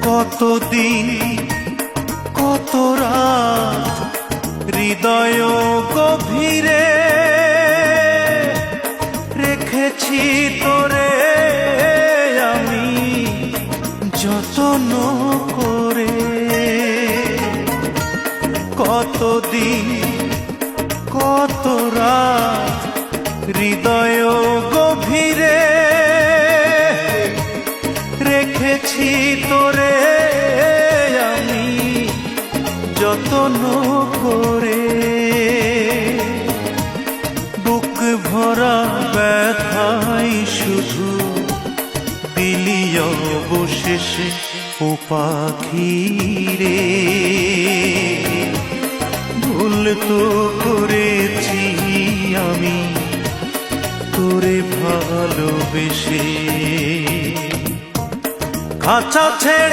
কতদিন কত রাত হৃদয় গভীরে রেখেছি তোরে আমি যত্ন করে। কতদিন কত রাত হৃদয় গভীরে রেখেছি তোরে আমি যত্ন করে। বুক ভরা ব্যথাই শুধু দিলি অবশেষে ও পাখি রে। ভুল তো করেছি আমি তোরে ভালোবেসে। খাঁচা ছেড়ে